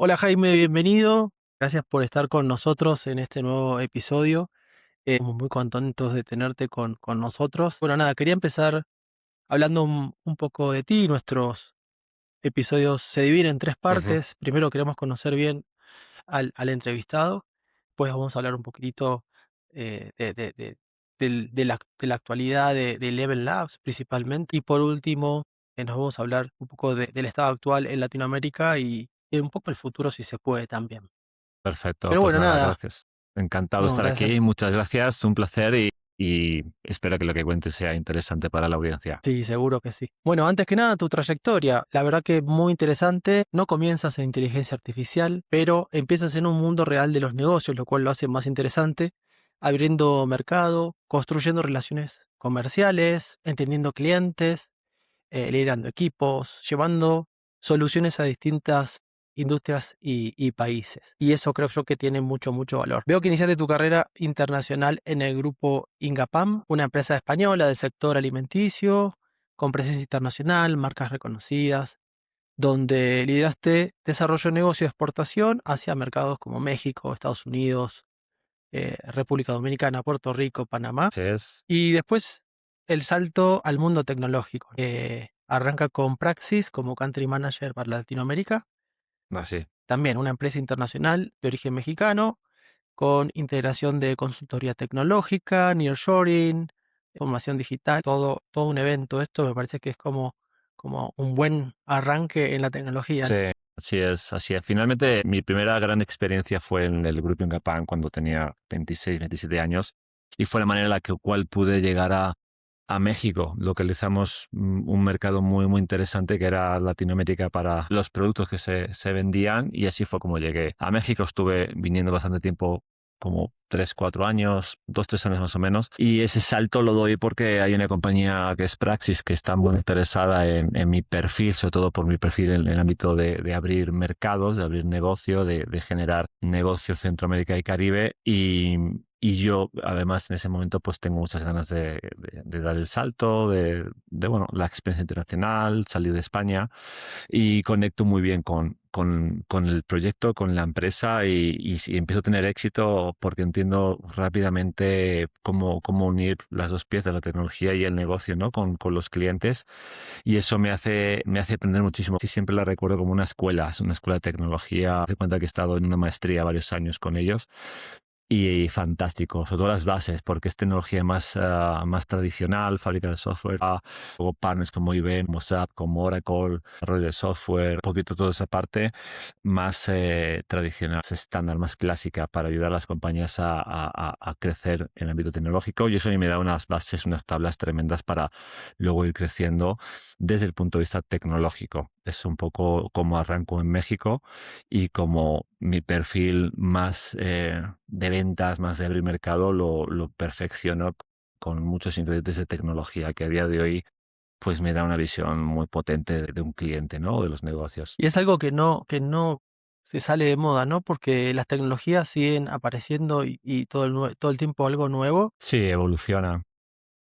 Hola Jaime, bienvenido. Gracias por estar con nosotros en este nuevo episodio. Estamos muy contentos de tenerte con nosotros. Bueno, nada, quería empezar hablando un poco de ti. Nuestros episodios se dividen en tres Ujú. partes. Primero queremos conocer bien al entrevistado. Después vamos a hablar un poquitito de la actualidad de Level Labs principalmente. Y por último, nos vamos a hablar un poco del estado actual en Latinoamérica y un poco el futuro si se puede también. Perfecto, Pero pues bueno, nada, nada, gracias. Encantado de no, estar aquí, gracias. muchas gracias, un placer y espero que lo que cuentes sea interesante para la audiencia. Sí, seguro que sí. Bueno, antes que nada, tu trayectoria, la verdad que muy interesante. No comienzas en inteligencia artificial, pero empiezas en un mundo real de los negocios, lo cual lo hace más interesante, abriendo mercado, construyendo relaciones comerciales, entendiendo clientes, liderando equipos, llevando soluciones a distintas industrias y países. Y eso creo yo que tiene mucho, mucho valor. Veo que iniciaste tu carrera internacional en el grupo Ingapam, una empresa española del sector alimenticio, con presencia internacional, marcas reconocidas, donde lideraste desarrollo de negocio de exportación hacia mercados como México, Estados Unidos, República Dominicana, Puerto Rico, Panamá. Así es, Y después el salto al mundo tecnológico, que arranca con Praxis como Country Manager para Latinoamérica, así. también una empresa internacional de origen mexicano, con integración de consultoría tecnológica, nearshoring, formación digital, todo un evento. Esto me parece que es como un buen arranque en la tecnología. Sí, así es, así es. Finalmente, mi primera gran experiencia fue en el grupo Ingapán cuando tenía 26, 27 años y fue la manera en la cual pude llegar a México. Localizamos un mercado muy, muy interesante que era Latinoamérica para los productos que se vendían y así fue como llegué. A México estuve viniendo bastante tiempo, como 3, 4 años, 2, 3 años más o menos. Y ese salto lo doy porque hay una compañía que es Praxis que está muy interesada en mi perfil, sobre todo por mi perfil en el ámbito de abrir mercados, de abrir negocio, de generar negocio Centroamérica y Caribe. Y yo, además, en ese momento, pues tengo muchas ganas de dar el salto, bueno, la experiencia internacional, salir de España y conecto muy bien con el proyecto, con la empresa y empiezo a tener éxito porque entiendo rápidamente cómo unir las dos piezas, la tecnología y el negocio, ¿no? Con los clientes y eso me hace aprender muchísimo. Sí, siempre la recuerdo como una escuela, es una escuela de tecnología. De cuenta que he estado en una maestría varios años con ellos y fantástico, sobre todo las bases, porque es tecnología más tradicional, fábrica de software, luego partners como IBM, como SAP, como Oracle, desarrollo de software, un poquito toda esa parte más tradicional, más estándar, más clásica para ayudar a las compañías a crecer en el ámbito tecnológico y eso a mí me da unas bases, unas tablas tremendas para luego ir creciendo desde el punto de vista tecnológico. Es un poco como arranco en México y como mi perfil más de ventas, más de abrir mercado, lo perfecciono con muchos ingredientes de tecnología que a día de hoy pues me da una visión muy potente de un cliente, ¿no? De los negocios. Y es algo que no se sale de moda, ¿no? Porque las tecnologías siguen apareciendo y todo el tiempo algo nuevo. Sí, evoluciona.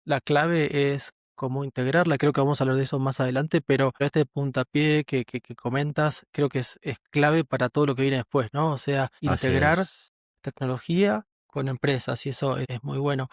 La clave es cómo integrarla. Creo que vamos a hablar de eso más adelante, pero este puntapié que comentas creo que es clave para todo lo que viene después, ¿no? O sea, Así integrar es. tecnología con empresas y eso es muy bueno.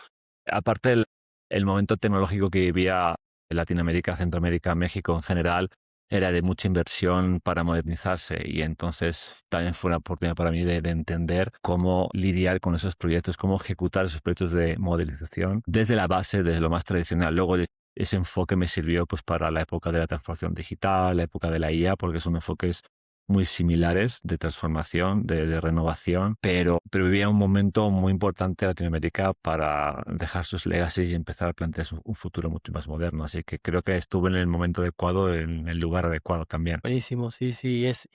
Aparte, el momento tecnológico que vivía en Latinoamérica, Centroamérica, México en general, era de mucha inversión para modernizarse y entonces también fue una oportunidad para mí de entender cómo lidiar con esos proyectos, cómo ejecutar esos proyectos de modernización desde la base, desde lo más tradicional. Luego ese enfoque me sirvió pues para la época de la transformación digital, la época de la IA, porque son enfoques muy similares de transformación, de renovación, pero vivía un momento muy importante en Latinoamérica para dejar sus legacies y empezar a plantearse un futuro mucho más moderno. Así que creo que estuve en el momento adecuado, en el lugar adecuado también. Buenísimo, sí, sí, es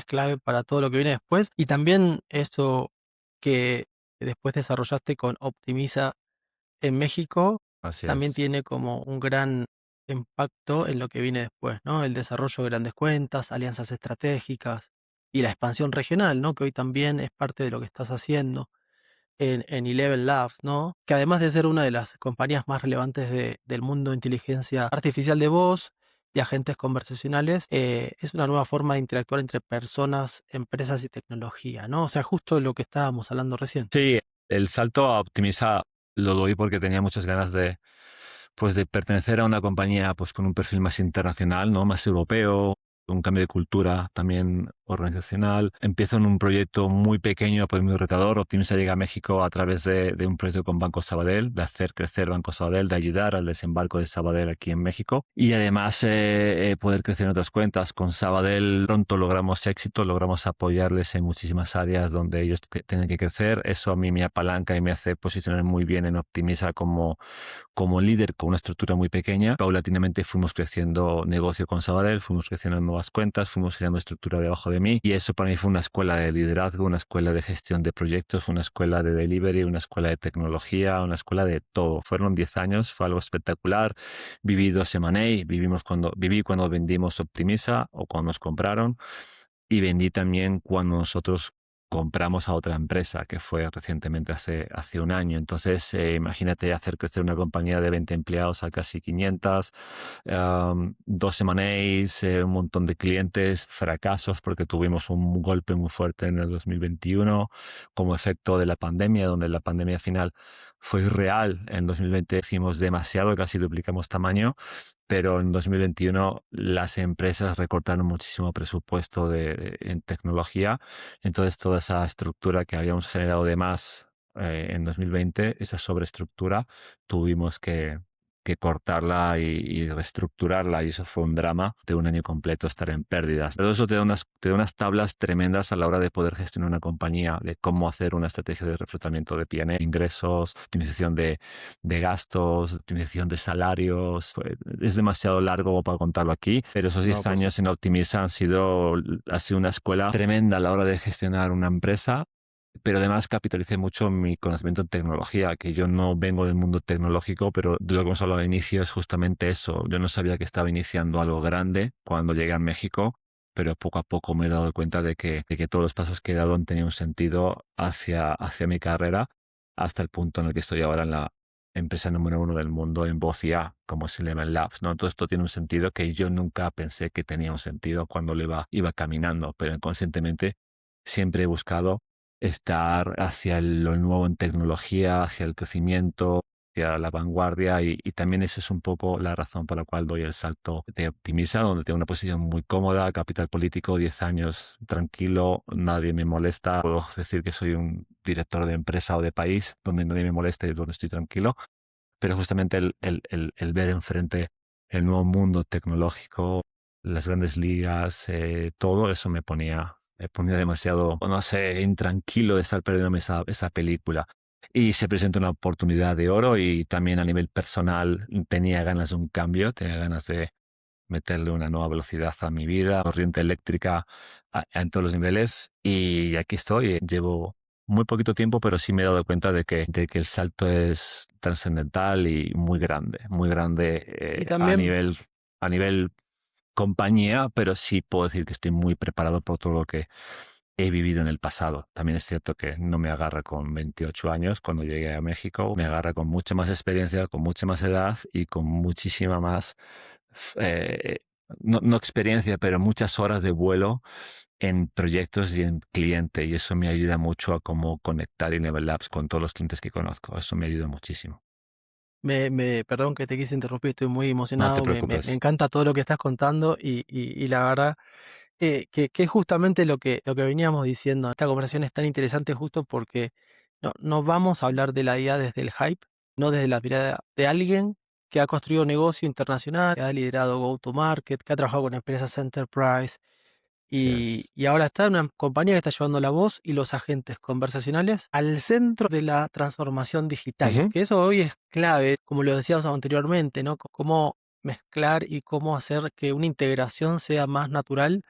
clave para todo lo que viene después. Y también eso que después desarrollaste con Optimiza en México Así también es. tiene como un gran impacto en lo que viene después, ¿no? El desarrollo de grandes cuentas, alianzas estratégicas y la expansión regional, ¿no? Que hoy también es parte de lo que estás haciendo en Eleven Labs, ¿no? Que además de ser una de las compañías más relevantes del mundo de inteligencia artificial de voz, de agentes conversacionales, es una nueva forma de interactuar entre personas, empresas y tecnología, ¿no? O sea, justo lo que estábamos hablando recién. Sí, el salto a Optimiza lo doy porque tenía muchas ganas de pertenecer a una compañía pues con un perfil más internacional, ¿no? Más europeo, un cambio de cultura también organizacional. Empiezo en un proyecto muy pequeño, pues muy retador. Optimiza llega a México a través de un proyecto con Banco Sabadell, de hacer crecer Banco Sabadell, de ayudar al desembarco de Sabadell aquí en México. Y además poder crecer en otras cuentas. Con Sabadell pronto logramos éxito, logramos apoyarles en muchísimas áreas donde ellos tienen que crecer. Eso a mí me apalanca y me hace posicionar muy bien en Optimiza como líder con una estructura muy pequeña. Paulatinamente fuimos creciendo negocio con Sabadell, fuimos creciendo en nuevas cuentas, fuimos creando estructura debajo de mí y eso para mí fue una escuela de liderazgo, una escuela de gestión de proyectos, una escuela de delivery, una escuela de tecnología, una escuela de todo. Fueron 10 años, fue algo espectacular. Viví 2 M&A, viví cuando vendimos Optimiza o cuando nos compraron y vendí también cuando nosotros compramos a otra empresa, que fue recientemente hace un año. Entonces, imagínate hacer crecer una compañía de 20 empleados a casi 500, 2 M&As, un montón de clientes, fracasos, porque tuvimos un golpe muy fuerte en el 2021 como efecto de la pandemia, donde la pandemia final fue irreal. En 2020 hicimos demasiado, casi duplicamos tamaño, pero en 2021 las empresas recortaron muchísimo presupuesto en tecnología. Entonces, toda esa estructura que habíamos generado de más en 2020, esa sobreestructura, tuvimos que cortarla y reestructurarla, y eso fue un drama de un año completo estar en pérdidas. Todo eso te da unas tablas tremendas a la hora de poder gestionar una compañía, de cómo hacer una estrategia de reflotamiento de P&L, ingresos, optimización de gastos, optimización de salarios. Es demasiado largo para contarlo aquí, pero esos No, 10 por años en supuesto. Optimiza ha sido una escuela tremenda a la hora de gestionar una empresa, pero además capitalicé mucho mi conocimiento en tecnología, que yo no vengo del mundo tecnológico, pero de lo que hemos hablado al inicio es justamente eso. Yo no sabía que estaba iniciando algo grande cuando llegué a México, pero poco a poco me he dado cuenta de que todos los pasos que he dado han tenido un sentido hacia mi carrera, hasta el punto en el que estoy ahora en la empresa número 1 del mundo en voz IA, como es Eleven Labs, ¿no? Todo esto tiene un sentido que yo nunca pensé que tenía un sentido cuando iba caminando, pero inconscientemente siempre he buscado estar hacia lo nuevo en tecnología, hacia el crecimiento, hacia la vanguardia y también esa es un poco la razón por la cual doy el salto de Optimiza, donde tengo una posición muy cómoda, capital político, 10 años tranquilo, nadie me molesta, puedo decir que soy un director de empresa o de país donde nadie me molesta y donde estoy tranquilo, pero justamente el ver enfrente el nuevo mundo tecnológico, las grandes ligas, todo eso me ponía demasiado, no sé, intranquilo de estar perdiéndome esa película. Y se presenta una oportunidad de oro y también a nivel personal tenía ganas de un cambio, tenía ganas de meterle una nueva velocidad a mi vida, corriente eléctrica en todos los niveles. Y aquí estoy, llevo muy poquito tiempo, pero sí me he dado cuenta de que el salto es trascendental y muy grande Y a también, nivel compañía, pero sí puedo decir que estoy muy preparado por todo lo que he vivido en el pasado. También es cierto que no me agarra con 28 años cuando llegué a México, me agarra con mucha más experiencia, con mucha más edad y con muchísima más, eh, no experiencia, pero muchas horas de vuelo en proyectos y en cliente, y eso me ayuda mucho a cómo conectar y Level Labs con todos los clientes que conozco. Eso me ayuda muchísimo. perdón que te quise interrumpir, estoy muy No te emocionado, me preocupes. encanta todo lo que estás contando y la verdad que es justamente lo que veníamos diciendo. Esta conversación es tan interesante justo porque no vamos a hablar de la IA desde el hype, no desde la mirada de alguien que ha construido negocio internacional, que ha liderado go-to-market, que ha trabajado con empresas enterprise Cheers. y ahora está en una compañía que está llevando la voz y los agentes conversacionales al centro de la transformación digital, Ujú. que eso hoy es clave, como lo decíamos anteriormente, ¿no? Cómo mezclar y cómo hacer que una integración sea más natural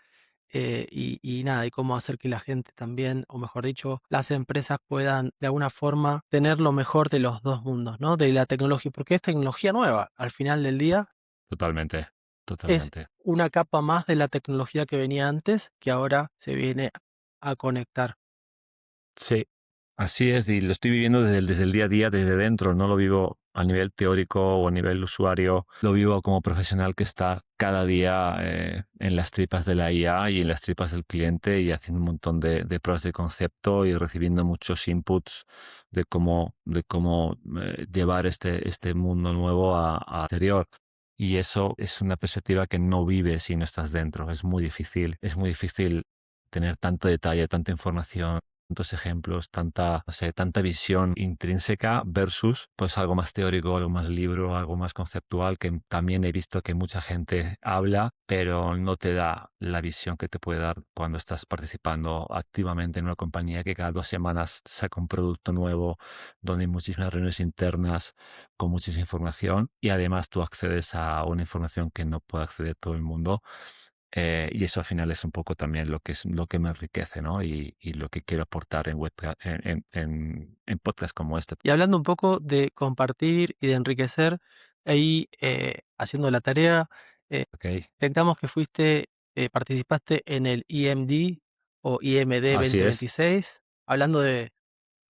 y nada, y cómo hacer que la gente también, o mejor dicho, las empresas puedan de alguna forma tener lo mejor de los dos mundos, ¿no? De la tecnología, porque es tecnología nueva. Al final del día Totalmente, es totalmente. una capa más de la tecnología que venía antes, que ahora se viene a conectar. Sí, así es, y lo estoy viviendo desde el día a día, desde dentro, no lo vivo a nivel teórico o a nivel usuario, lo vivo como profesional que está cada día en las tripas de la IA y en las tripas del cliente y haciendo un montón de pruebas de concepto y recibiendo muchos inputs de cómo llevar este mundo nuevo a exterior. Y eso es una perspectiva que no vives si no estás dentro. Es muy difícil tener tanto detalle, tanta información, tantos ejemplos, tanta, no sé, tanta visión intrínseca versus pues algo más teórico, algo más libro, algo más conceptual, que también he visto que mucha gente habla, pero no te da la visión que te puede dar cuando estás participando activamente en una compañía que cada 2 semanas saca un producto nuevo, donde hay muchísimas reuniones internas con muchísima información y además tú accedes a una información que no puede acceder todo el mundo. Y eso al final es un poco también lo que me enriquece, ¿no? Y lo que quiero aportar en podcasts como este. Y hablando un poco de compartir y de enriquecer, ahí haciendo la tarea, ¿Ok? detectamos que participaste en el IMD o IMD Así es. 2026, hablando de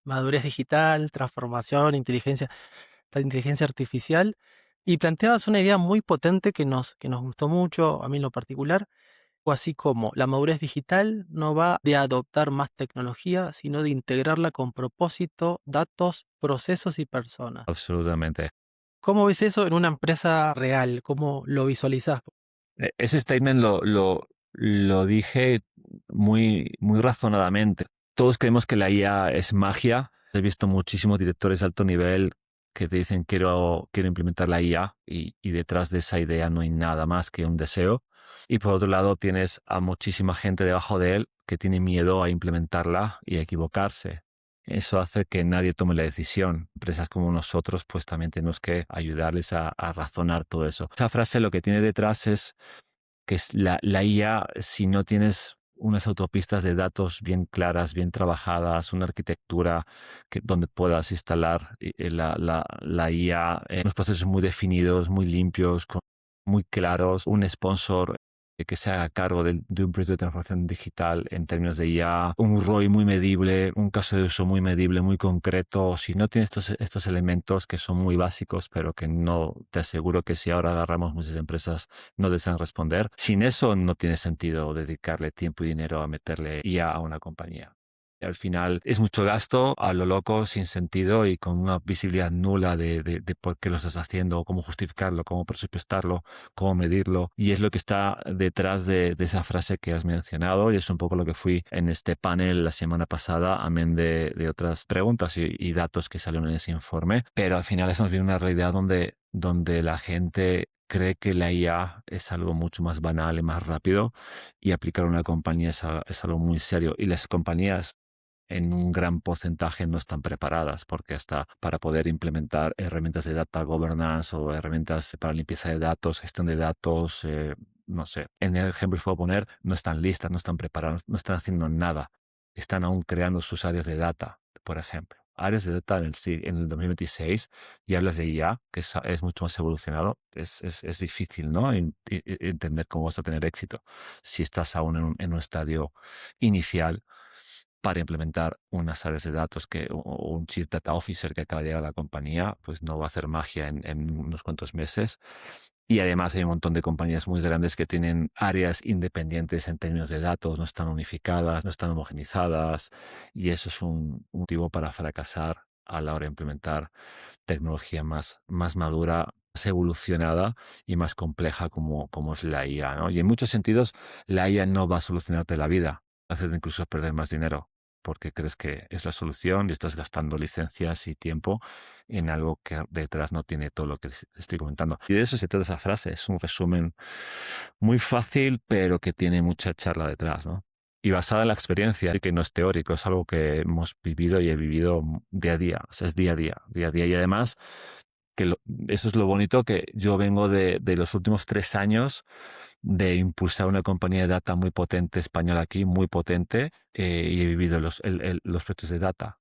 madurez digital, transformación, la inteligencia artificial, y planteabas una idea muy potente que nos gustó mucho, a mí en lo particular, o así como la madurez digital no va de adoptar más tecnología, sino de integrarla con propósito, datos, procesos y personas. Absolutamente. ¿Cómo ves eso en una empresa real? ¿Cómo lo visualizás? Ese statement lo dije muy razonadamente. Todos creemos que la IA es magia. He visto muchísimos directores de alto nivel que te dicen quiero implementar la IA y detrás de esa idea no hay nada más que un deseo. Y por otro lado tienes a muchísima gente debajo de él que tiene miedo a implementarla y a equivocarse. Eso hace que nadie tome la decisión. Empresas como nosotros, pues también tenemos que ayudarles a razonar todo eso. Esa frase lo que tiene detrás es que es la IA, si no tienes unas autopistas de datos bien claras, bien trabajadas, una arquitectura donde puedas instalar la IA, unos procesos muy definidos, muy limpios, muy claros, un sponsor que se haga cargo de un proyecto de transformación digital en términos de IA, un ROI muy medible, un caso de uso muy medible, muy concreto. Si no tienes estos elementos que son muy básicos, pero que no te aseguro que si ahora agarramos muchas empresas no desean responder, sin eso no tiene sentido dedicarle tiempo y dinero a meterle IA a una compañía. Y al final es mucho gasto a lo loco, sin sentido y con una visibilidad nula de por qué lo estás haciendo, cómo justificarlo, cómo presupuestarlo, cómo medirlo. Y es lo que está detrás de esa frase que has mencionado y es un poco lo que fui en este panel la semana pasada, amén de otras preguntas y datos que salieron en ese informe. Pero al final estamos viendo una realidad donde la gente cree que la IA es algo mucho más banal y más rápido y aplicar a una compañía es algo muy serio. Y las compañías en un gran porcentaje no están preparadas porque hasta para poder implementar herramientas de data governance o herramientas para limpieza de datos, gestión de datos, no sé, en el ejemplo que puedo poner, no están listas, no están preparadas, no están haciendo nada. Están aún creando sus áreas de data, por ejemplo. Áreas de data en el 2026 y hablas de IA, que es mucho más evolucionado, es difícil, ¿no? Entender cómo vas a tener éxito si estás aún en un estadio inicial para implementar unas áreas de datos o un Chief Data Officer que acaba de llegar a la compañía, pues no va a hacer magia en unos cuantos meses. Y además hay un montón de compañías muy grandes que tienen áreas independientes en términos de datos, no están unificadas, no están homogenizadas, y eso es un motivo para fracasar a la hora de implementar tecnología más madura, más evolucionada y más compleja como es la IA, ¿no? Y en muchos sentidos, la IA no va a solucionarte la vida, hacer incluso perder más dinero, porque crees que es la solución y estás gastando licencias y tiempo en algo que detrás no tiene todo lo que estoy comentando. Y de eso se trata esa frase, es un resumen muy fácil, pero que tiene mucha charla detrás, ¿no? Y basada en la experiencia, y que no es teórico, es algo que hemos vivido y he vivido día a día, o sea, es día a día, día a día. Y además, eso es lo bonito, que yo vengo de los últimos 3 años de impulsar una compañía de data muy potente española aquí, muy potente, y he vivido los proyectos de data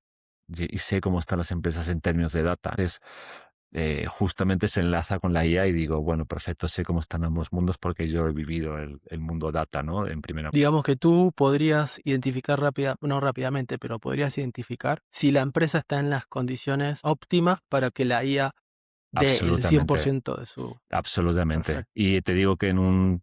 y sé cómo están las empresas en términos de data. Entonces, justamente se enlaza con la IA y digo, bueno, perfecto, sé cómo están ambos mundos porque yo he vivido el mundo data, ¿no? En primera. Digamos que tú podrías identificar no rápidamente, pero podrías identificar si la empresa está en las condiciones óptimas para que la IA del absolutamente. 100% de su... Absolutamente. Perfecto. Y te digo que en un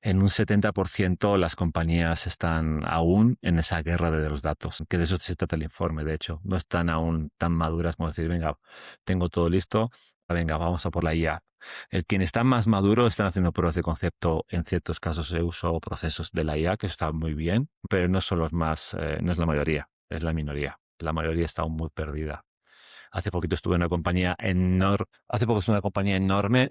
70% las compañías están aún en esa guerra de los datos, que de eso se trata el informe, de hecho. No están aún tan maduras como decir, venga, tengo todo listo, venga, vamos a por la IA. Quien está más maduro están haciendo pruebas de concepto en ciertos casos de uso o procesos de la IA, que está muy bien, pero no son los más, no es la mayoría, es la minoría. La mayoría está aún muy perdida. Hace poco estuve en una compañía enorme,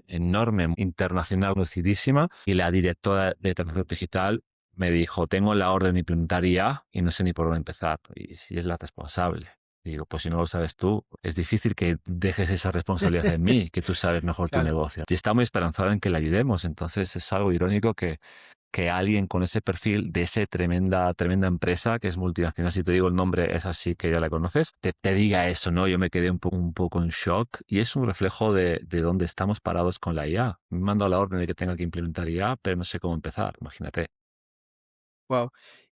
enorme, internacional, conocidísima, y la directora de transformación digital me dijo, tengo la orden de implementar IA y no sé ni por dónde empezar. Y si es la responsable. Digo, pues si no lo sabes tú, es difícil que dejes esa responsabilidad en mí, que tú sabes mejor tu Claro. negocio. Y está muy esperanzada en que la ayudemos. Entonces es algo irónico que alguien con ese perfil de esa tremenda empresa que es multinacional, si te digo el nombre, es así que ya la conoces, te diga eso, ¿no? Yo me quedé un poco en shock y es un reflejo de dónde estamos parados con la IA. Me han mandado la orden de que tenga que implementar IA, pero no sé cómo empezar, imagínate. Wow.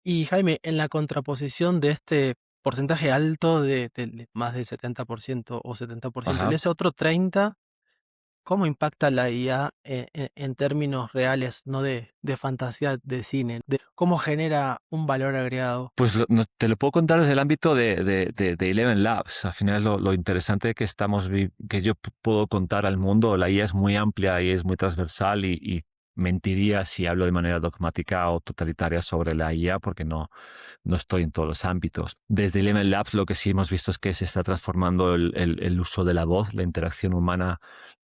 Y Jaime, en la contraposición de este porcentaje alto de más del 70% o 70% y Ajá. ese otro 30%, ¿cómo impacta la IA en términos reales, no de fantasía de cine? De cómo genera un valor agregado. Pues te lo puedo contar desde el ámbito de Eleven Labs. Al final lo interesante que yo puedo contar al mundo, la IA es muy amplia y es muy transversal y mentiría si hablo de manera dogmática o totalitaria sobre la IA porque no estoy en todos los ámbitos. Desde Eleven Labs lo que sí hemos visto es que se está transformando el uso de la voz, la interacción humana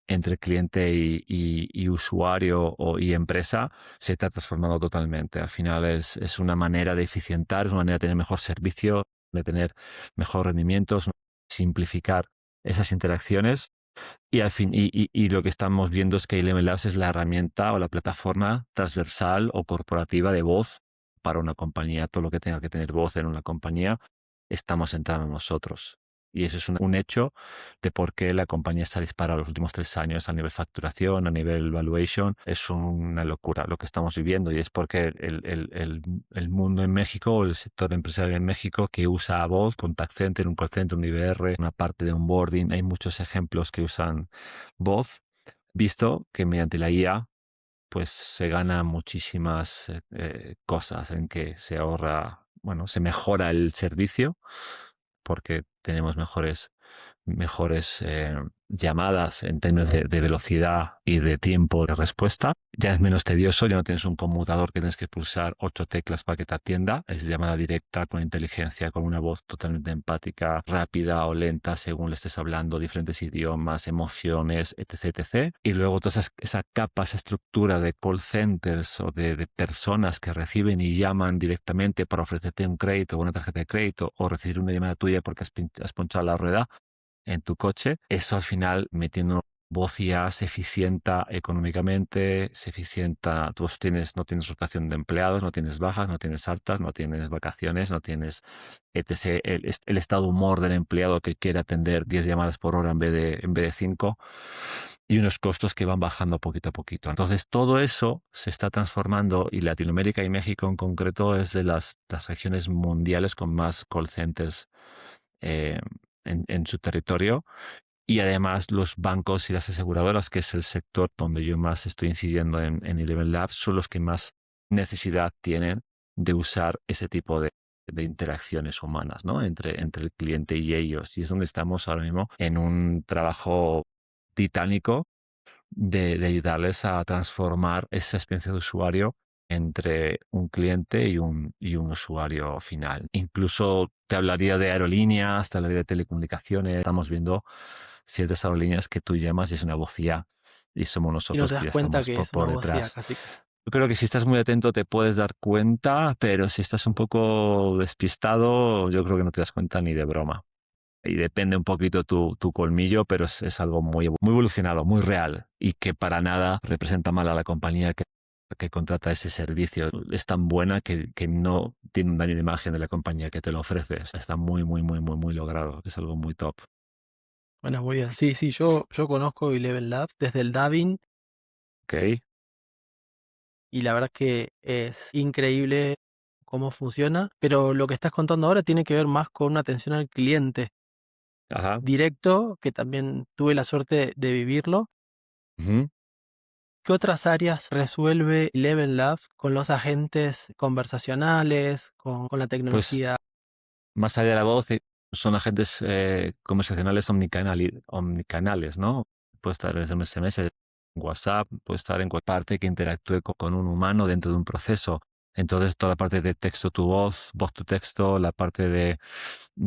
entre cliente y usuario y empresa se está transformando totalmente. Al final es una manera de eficientar, es una manera de tener mejor servicio, de tener mejor rendimiento, es simplificar esas interacciones y, al fin, y lo que estamos viendo es que Eleven Labs es la herramienta o la plataforma transversal o corporativa de voz para una compañía. Todo lo que tenga que tener voz en una compañía, estamos entrando nosotros. Y eso es un hecho de por qué la compañía está disparada los últimos 3 años a nivel facturación, a nivel valuation. Es una locura lo que estamos viviendo y es porque el mundo en México, el sector empresarial en México que usa a voz, contact center, un call center, un IVR, una parte de onboarding, hay muchos ejemplos que usan voz, visto que mediante la IA pues se gana muchísimas cosas en que se ahorra, bueno, se mejora el servicio porque tenemos mejores llamadas en términos de velocidad y de tiempo de respuesta. Ya es menos tedioso, ya no tienes un conmutador que tienes que pulsar 8 teclas para que te atienda. Es llamada directa con inteligencia, con una voz totalmente empática, rápida o lenta según le estés hablando, diferentes idiomas, emociones, etc. etc. Y luego toda esa capa, esa estructura de call centers o de personas que reciben y llaman directamente para ofrecerte un crédito o una tarjeta de crédito o recibir una llamada tuya porque has ponchado la rueda en tu coche, eso al final metiendo voz IA se eficienta económicamente, se eficienta, no tienes rotación de empleados, no tienes bajas, no tienes altas, no tienes vacaciones, no tienes etc. El estado de humor del empleado que quiere atender 10 llamadas por hora en vez de 5 y unos costos que van bajando poquito a poquito. Entonces todo eso se está transformando y Latinoamérica y México en concreto es de las regiones mundiales con más call centers eh, en su territorio y además los bancos y las aseguradoras, que es el sector donde yo más estoy incidiendo en Eleven Labs, son los que más necesidad tienen de usar ese tipo de interacciones humanas, ¿no? Entre el cliente y ellos. Y es donde estamos ahora mismo en un trabajo titánico de ayudarles a transformar esa experiencia de usuario entre un cliente y un usuario final. Incluso te hablaría de aerolíneas, te hablaría de telecomunicaciones. Estamos viendo ciertas aerolíneas que tú llamas y es una voz IA y somos Y no nosotros te que das ya cuenta estamos que por, es una por voz IA detrás. casi casi. Yo creo que si estás muy atento te puedes dar cuenta, pero si estás un poco despistado, yo creo que no te das cuenta ni de broma y depende un poquito tu colmillo, pero es algo muy evolucionado, muy real y que para nada representa mal a la compañía que contrata ese servicio. Es tan buena que no tiene un daño de imagen de la compañía que te lo ofrece. O sea, está muy logrado. Es algo muy top. Bueno, muy bien. Sí, sí, yo conozco Eleven Labs desde el Davin ¿Ok? y la verdad que es increíble cómo funciona, pero lo que estás contando ahora tiene que ver más con una atención al cliente. Ajá. directo, que también tuve la suerte de vivirlo. Ujú. ¿Qué otras áreas resuelve Eleven Labs con los agentes conversacionales, con la Pues tecnología? más allá de la voz, son agentes conversacionales omnicanales, ¿no? Puede estar desde un SMS, WhatsApp, puede estar en cualquier parte que interactúe con un humano dentro de un proceso. Entonces, toda la parte de texto to voz, voz to texto, la parte de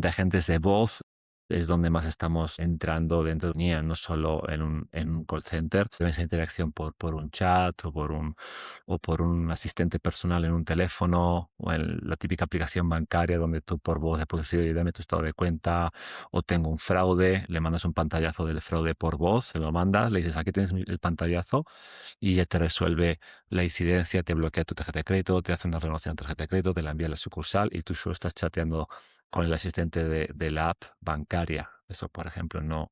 agentes de voz, es donde más estamos entrando dentro de la compañía, no solo en un call center. Esa interacción por un chat o por un asistente personal en un teléfono o en la típica aplicación bancaria donde tú por voz le puedes decir, dame tu estado de cuenta o tengo un fraude, le mandas un pantallazo del fraude por voz, se lo mandas, le dices, aquí tienes el pantallazo y ya te resuelve la incidencia, te bloquea tu tarjeta de crédito, te hace una renovación de tarjeta de crédito, te la envía a la sucursal y tú solo estás chateando con el asistente de la app bancaria. Eso, por ejemplo, no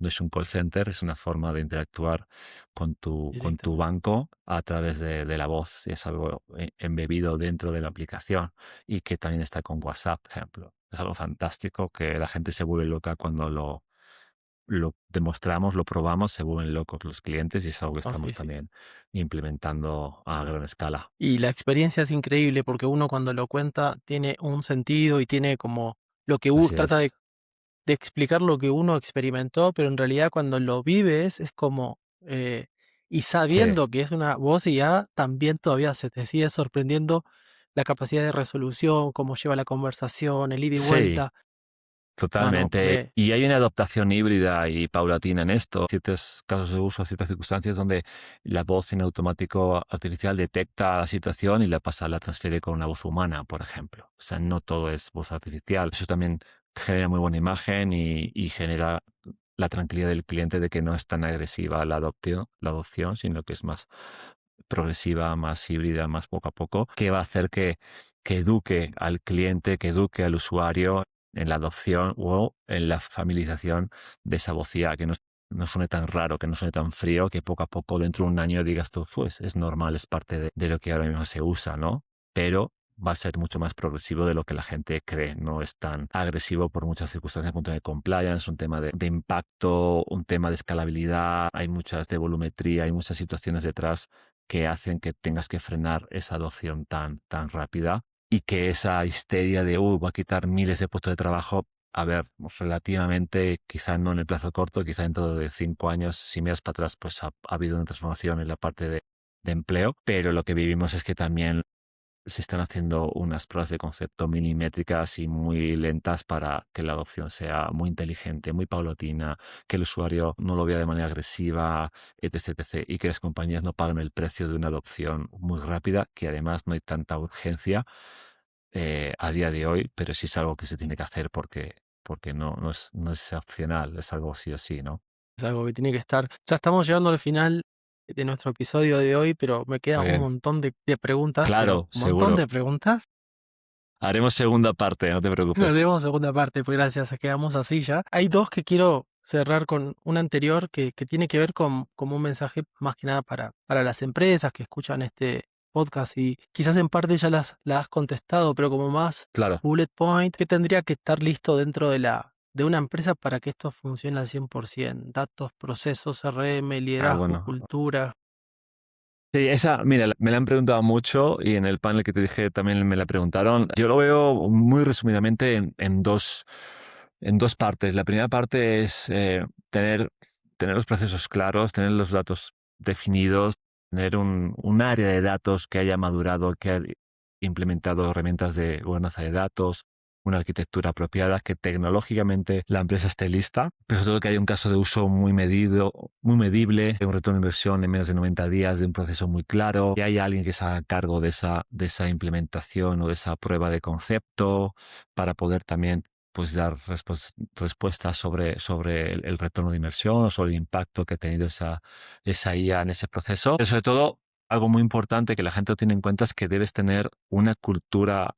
es un call center, es una forma de interactuar con tu Directamente. banco a través de la voz. Es algo embebido dentro de la aplicación y que también está con WhatsApp, por ejemplo. Es algo fantástico que la gente se vuelve loca cuando lo demostramos, lo probamos, se vuelven locos los clientes y es algo que No, estamos sí, sí. también implementando a gran escala. Y la experiencia es increíble porque uno cuando lo cuenta tiene un sentido y tiene como lo que Así trata es. de explicar lo que uno experimentó, pero en realidad cuando lo vives es como, y Sí, sabiendo que es una voz IA, también todavía se te sigue sorprendiendo la capacidad de resolución, cómo lleva la conversación, el ida y sí. vuelta. No, no, Totalmente. Y hay una adaptación híbrida y paulatina en esto. Ciertos casos de uso, ciertas circunstancias donde la voz en automático artificial detecta la situación y la pasa, la transfiere con una voz humana, por ejemplo. O sea, no todo es voz artificial. Eso también genera muy buena imagen y genera la tranquilidad del cliente de que no es tan agresiva la adopción, sino que es más progresiva, más híbrida, más poco a poco, que va a hacer que eduque al cliente, que eduque al usuario en la adopción o en la familiarización de esa voz IA, que no suene tan raro, que no suene tan frío, que poco a poco dentro de un año digas tú, pues es normal, es parte de lo que ahora mismo se usa, ¿no? Pero va a ser mucho más progresivo de lo que la gente cree. No es tan agresivo por muchas circunstancias, un tema de compliance, un tema de impacto, un tema de escalabilidad, hay muchas de volumetría, hay muchas situaciones detrás que hacen que tengas que frenar esa adopción tan rápida y que esa histeria de, va a quitar miles de puestos de trabajo, a ver, relativamente, quizá no en el plazo corto, quizá dentro de 5 años, si miras para atrás, pues ha habido una transformación en la parte de empleo, pero lo que vivimos es que también se están haciendo unas pruebas de concepto milimétricas y muy lentas para que la adopción sea muy inteligente, muy paulatina, que el usuario no lo vea de manera agresiva, etc, etc. Y que las compañías no paguen el precio de una adopción muy rápida, que además no hay tanta urgencia a día de hoy, pero sí es algo que se tiene que hacer porque no es opcional, es algo sí o sí, ¿no? Es algo que tiene que estar. Ya estamos llegando al final de nuestro episodio de hoy, pero me queda Muy un bien. montón de preguntas, pero Claro, un montón seguro. de preguntas. Haremos segunda parte, no te preocupes. Tenemos segunda parte, pues gracias, quedamos así ya. Hay dos que quiero cerrar con una anterior que tiene que ver con como un mensaje más que nada para las empresas que escuchan este podcast y quizás en parte ya las has contestado, pero como más Claro. bullet point, ¿qué tendría que estar listo dentro de una empresa para que esto funcione al 100%? Datos, procesos, CRM, Ah, liderazgo, bueno. cultura. Sí, esa, mira, me la han preguntado mucho y en el panel que te dije también me la preguntaron. Yo lo veo muy resumidamente en dos partes. La primera parte es tener los procesos claros, tener los datos definidos, tener un área de datos que haya madurado, que haya implementado herramientas de gobernanza de datos, una arquitectura apropiada, que tecnológicamente la empresa esté lista, pero sobre todo que haya un caso de uso muy medido, muy medible, un retorno de inversión en menos de 90 días, de un proceso muy claro, que haya alguien que se haga cargo de esa implementación o de esa prueba de concepto para poder también pues dar respuestas sobre el retorno de inversión o sobre el impacto que ha tenido esa IA en ese proceso. Pero sobre todo, algo muy importante que la gente no tiene en cuenta es que debes tener una cultura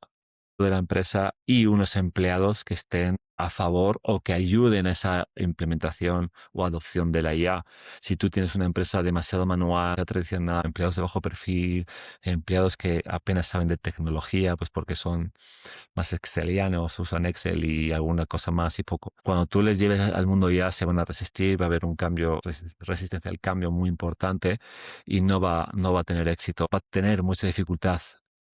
de la empresa y unos empleados que estén a favor o que ayuden a esa implementación o adopción de la IA. Si tú tienes una empresa demasiado manual, tradicional, empleados de bajo perfil, empleados que apenas saben de tecnología, pues porque son más excelianos, usan Excel y alguna cosa más y poco. Cuando tú les lleves al mundo IA se van a resistir, va a haber un cambio, resistencia al cambio muy importante y no va a tener éxito, va a tener mucha dificultad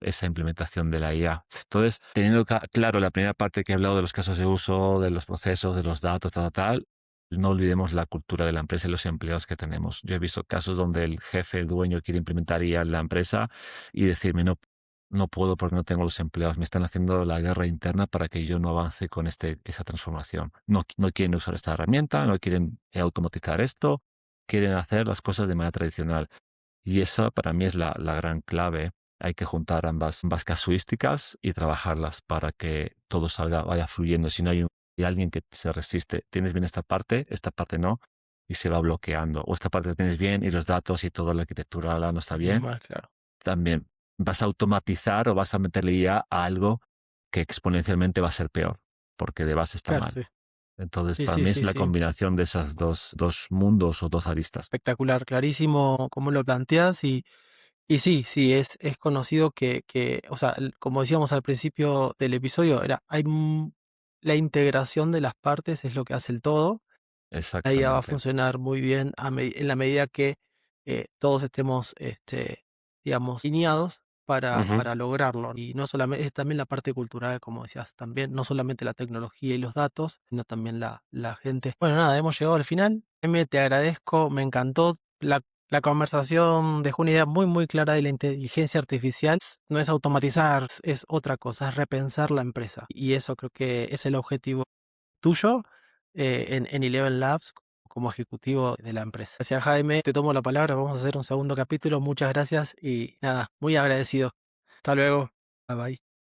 esa implementación de la IA. Entonces, teniendo claro la primera parte que he hablado de los casos de uso, de los procesos, de los datos, tal, no olvidemos la cultura de la empresa y los empleados que tenemos. Yo he visto casos donde el jefe, el dueño quiere implementar IA en la empresa y decirme no puedo porque no tengo los empleados. Me están haciendo la guerra interna para que yo no avance con esa transformación. No quieren usar esta herramienta, no quieren automatizar esto, quieren hacer las cosas de manera tradicional. Y esa para mí es la gran clave. Hay que juntar ambas casuísticas y trabajarlas para que todo vaya fluyendo. Si no hay alguien que se resiste, tienes bien esta parte no, y se va bloqueando. O esta parte la tienes bien y los datos y toda la arquitectura no está Y bien, más claro. también vas a automatizar o vas a meterle ya a algo que exponencialmente va a ser peor, porque de base está Claro, mal. sí. Entonces, Sí, para sí, mí es sí, la sí. combinación de esas dos mundos o dos aristas. Espectacular, clarísimo cómo lo planteas y sí, sí, es conocido o sea, como decíamos al principio del episodio, la integración de las partes es lo que hace el todo. La IA va a Exactamente. funcionar muy bien en la medida que todos estemos, digamos, alineados Ujú. para lograrlo. Y no solamente, es también la parte cultural, como decías, también, no solamente la tecnología y los datos, sino también la gente. Bueno, nada, hemos llegado al final. Emi, te agradezco, me encantó la conversación, dejó una idea muy, muy clara de la inteligencia artificial. No es automatizar, es otra cosa, es repensar la empresa. Y eso creo que es el objetivo tuyo en Eleven Labs como ejecutivo de la empresa. Gracias, Jaime. Te tomo la palabra. Vamos a hacer un segundo capítulo. Muchas gracias y nada, muy agradecido. Hasta luego. Bye bye.